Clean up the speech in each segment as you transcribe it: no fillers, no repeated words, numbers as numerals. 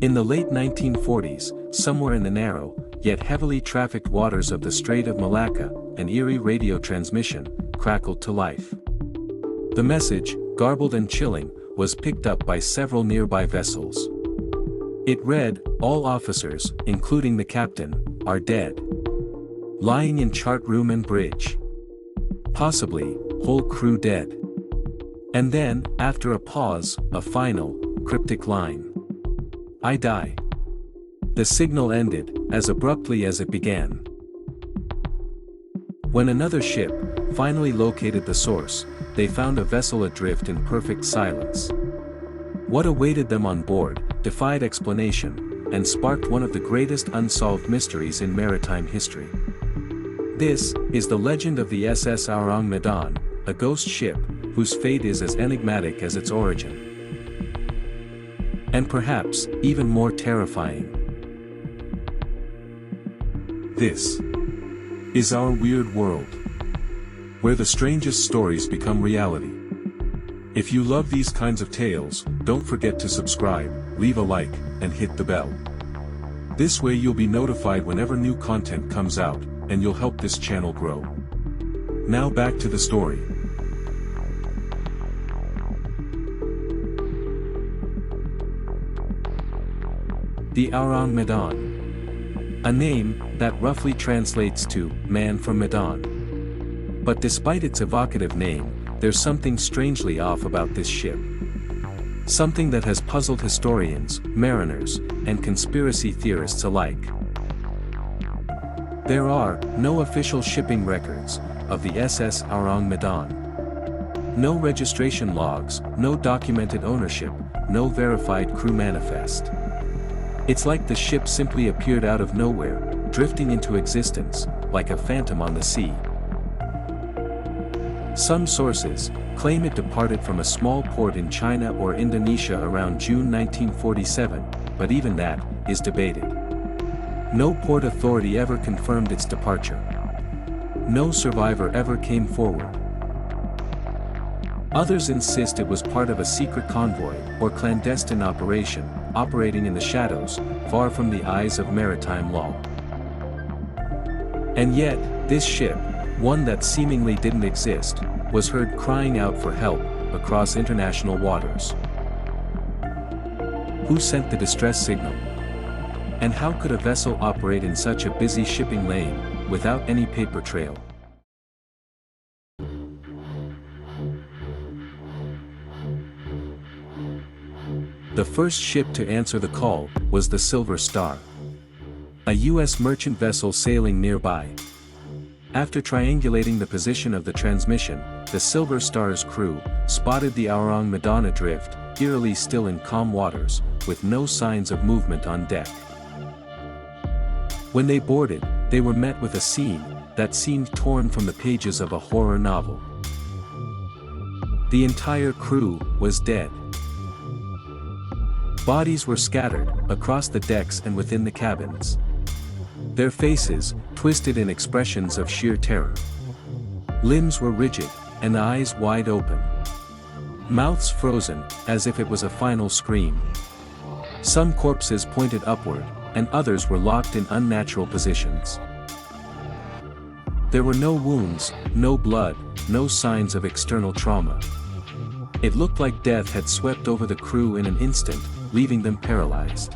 In the late 1940s, somewhere in the narrow, yet heavily trafficked waters of the Strait of Malacca, an eerie radio transmission crackled to life. The message, garbled and chilling, was picked up by several nearby vessels. It read, "All officers, including the captain, are dead. Lying in chart room and bridge. Possibly, whole crew dead." And then, after a pause, a final, cryptic line. "I die." The signal ended, as abruptly as it began. When another ship finally located the source, they found a vessel adrift in perfect silence. What awaited them on board defied explanation, and sparked one of the greatest unsolved mysteries in maritime history. This is the legend of the SS Ourang Medan, a ghost ship, whose fate is as enigmatic as its origin. And perhaps, even more terrifying. This is our weird world, where the strangest stories become reality. If you love these kinds of tales, don't forget to subscribe, leave a like, and hit the bell. This way you'll be notified whenever new content comes out, and you'll help this channel grow. Now back to the story. The Ourang Medan. A name that roughly translates to "man from Medan." But despite its evocative name, there's something strangely off about this ship. Something that has puzzled historians, mariners, and conspiracy theorists alike. There are no official shipping records of the SS Ourang Medan. No registration logs, no documented ownership, no verified crew manifest. It's like the ship simply appeared out of nowhere, drifting into existence, like a phantom on the sea. Some sources claim it departed from a small port in China or Indonesia around June 1947, but even that is debated. No port authority ever confirmed its departure. No survivor ever came forward. Others insist it was part of a secret convoy or clandestine operation, operating in the shadows, far from the eyes of maritime law. And yet, this ship, one that seemingly didn't exist, was heard crying out for help across international waters. Who sent the distress signal? And how could a vessel operate in such a busy shipping lane, without any paper trail? The first ship to answer the call was the Silver Star, a U.S. merchant vessel sailing nearby. After triangulating the position of the transmission, the Silver Star's crew spotted the Ourang Medan adrift, eerily still in calm waters, with no signs of movement on deck. When they boarded, they were met with a scene that seemed torn from the pages of a horror novel. The entire crew was dead. Bodies were scattered across the decks and within the cabins. Their faces twisted in expressions of sheer terror. Limbs were rigid, and eyes wide open. Mouths frozen, as if it was a final scream. Some corpses pointed upward, and others were locked in unnatural positions. There were no wounds, no blood, no signs of external trauma. It looked like death had swept over the crew in an instant, leaving them paralyzed.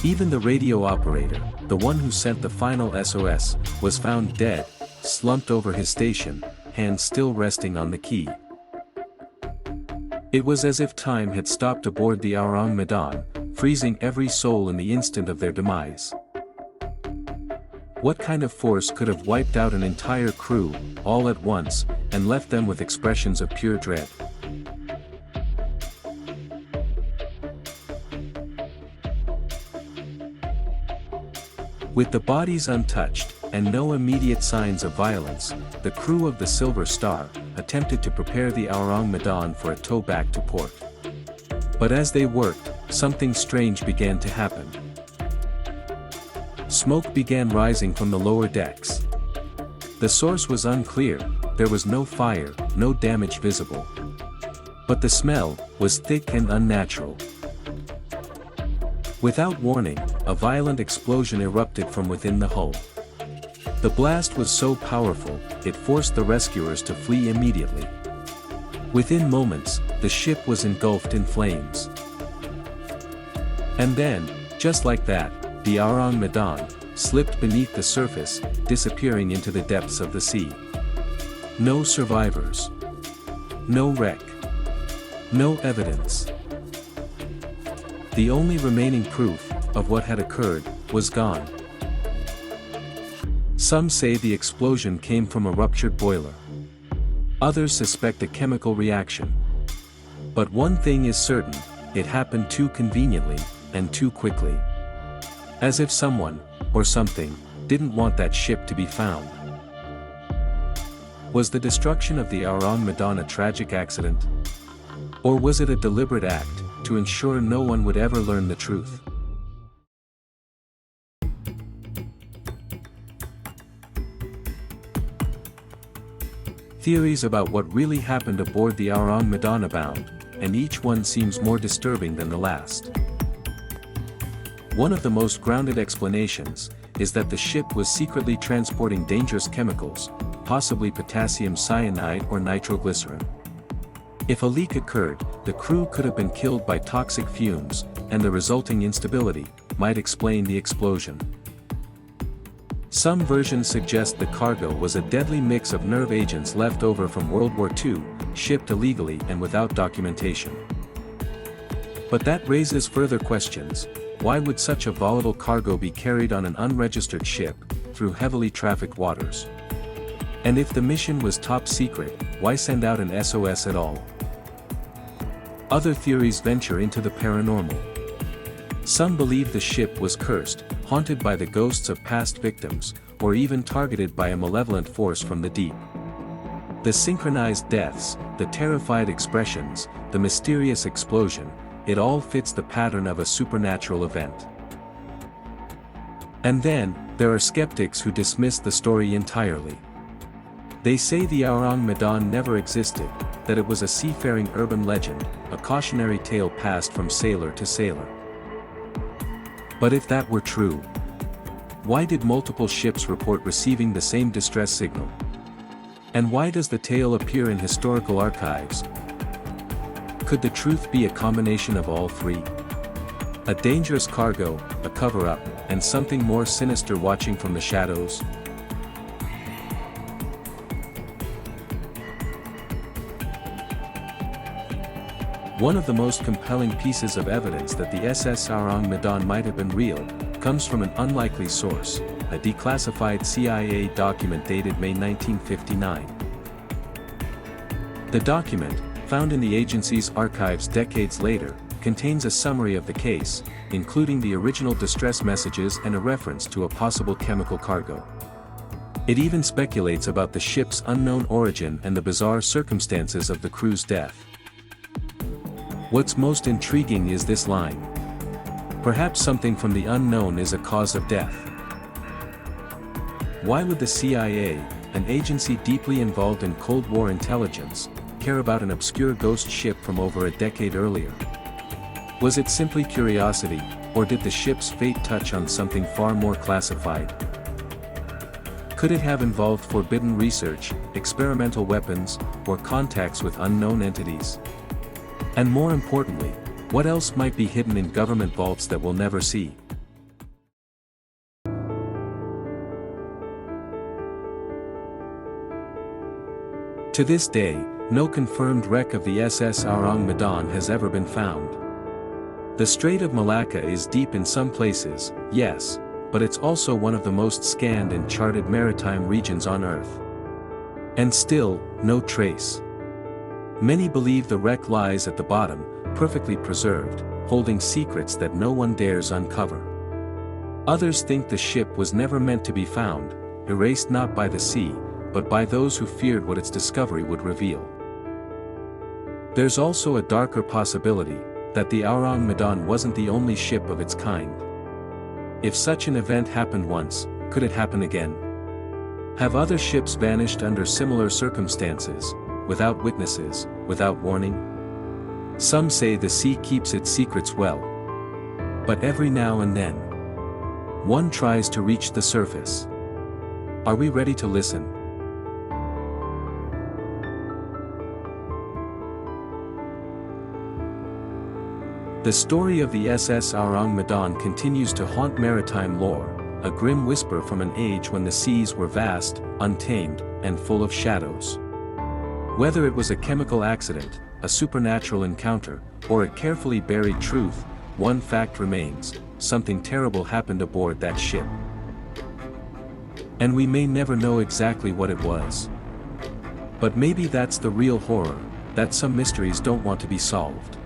Even the radio operator, the one who sent the final SOS, was found dead, slumped over his station, hands still resting on the key. It was as if time had stopped aboard the Ourang Medan, freezing every soul in the instant of their demise. What kind of force could have wiped out an entire crew, all at once, and left them with expressions of pure dread? With the bodies untouched, and no immediate signs of violence, the crew of the Silver Star attempted to prepare the Ourang Medan for a tow back to port. But as they worked, something strange began to happen. Smoke began rising from the lower decks. The source was unclear, there was no fire, no damage visible. But the smell was thick and unnatural. Without warning, a violent explosion erupted from within the hull. The blast was so powerful, it forced the rescuers to flee immediately. Within moments, the ship was engulfed in flames. And then, just like that, the Ourang Medan slipped beneath the surface, disappearing into the depths of the sea. No survivors. No wreck. No evidence. The only remaining proof of what had occurred was gone. Some say the explosion came from a ruptured boiler. Others suspect a chemical reaction. But one thing is certain, it happened too conveniently, and too quickly. As if someone, or something, didn't want that ship to be found. Was the destruction of the Ourang Medan a tragic accident? Or was it a deliberate act, to ensure no one would ever learn the truth? Theories about what really happened aboard the Ourang Medan abound, and each one seems more disturbing than the last. One of the most grounded explanations is that the ship was secretly transporting dangerous chemicals, possibly potassium cyanide or nitroglycerin. If a leak occurred, the crew could have been killed by toxic fumes, and the resulting instability might explain the explosion. Some versions suggest the cargo was a deadly mix of nerve agents left over from World War II, shipped illegally and without documentation. But that raises further questions. Why would such a volatile cargo be carried on an unregistered ship, through heavily trafficked waters? And if the mission was top secret, why send out an SOS at all? Other theories venture into the paranormal. Some believe the ship was cursed, haunted by the ghosts of past victims, or even targeted by a malevolent force from the deep. The synchronized deaths, the terrified expressions, the mysterious explosion, it all fits the pattern of a supernatural event. And then, there are skeptics who dismiss the story entirely. They say the Ourang Medan never existed, that it was a seafaring urban legend, a cautionary tale passed from sailor to sailor. But if that were true, why did multiple ships report receiving the same distress signal? And why does the tale appear in historical archives? Could the truth be a combination of all three? A dangerous cargo, a cover-up, and something more sinister watching from the shadows? One of the most compelling pieces of evidence that the SS Ourang Medan might have been real, comes from an unlikely source, a declassified CIA document dated May 1959. The document, found in the agency's archives decades later, contains a summary of the case, including the original distress messages and a reference to a possible chemical cargo. It even speculates about the ship's unknown origin and the bizarre circumstances of the crew's death. What's most intriguing is this line. Perhaps something from the unknown is a cause of death. Why would the CIA, an agency deeply involved in Cold War intelligence, care about an obscure ghost ship from over a decade earlier? Was it simply curiosity, or did the ship's fate touch on something far more classified? Could it have involved forbidden research, experimental weapons, or contacts with unknown entities? And more importantly, what else might be hidden in government vaults that we'll never see? To this day, no confirmed wreck of the SS Ourang Medan has ever been found. The Strait of Malacca is deep in some places, yes, but it's also one of the most scanned and charted maritime regions on Earth. And still, no trace. Many believe the wreck lies at the bottom, perfectly preserved, holding secrets that no one dares uncover. Others think the ship was never meant to be found, erased not by the sea, but by those who feared what its discovery would reveal. There's also a darker possibility, that the Ourang Medan wasn't the only ship of its kind. If such an event happened once, could it happen again? Have other ships vanished under similar circumstances, without witnesses, without warning? Some say the sea keeps its secrets well. But every now and then, one tries to reach the surface. Are we ready to listen? The story of the SS Ourang Medan continues to haunt maritime lore, a grim whisper from an age when the seas were vast, untamed, and full of shadows. Whether it was a chemical accident, a supernatural encounter, or a carefully buried truth, one fact remains: something terrible happened aboard that ship. And we may never know exactly what it was. But maybe that's the real horror, that some mysteries don't want to be solved.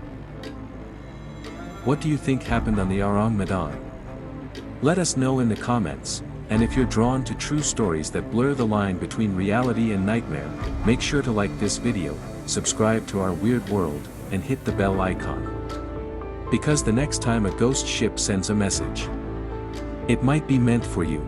What do you think happened on the Ourang Medan? Let us know in the comments, and if you're drawn to true stories that blur the line between reality and nightmare, make sure to like this video, subscribe to our weird world, and hit the bell icon. Because the next time a ghost ship sends a message, it might be meant for you.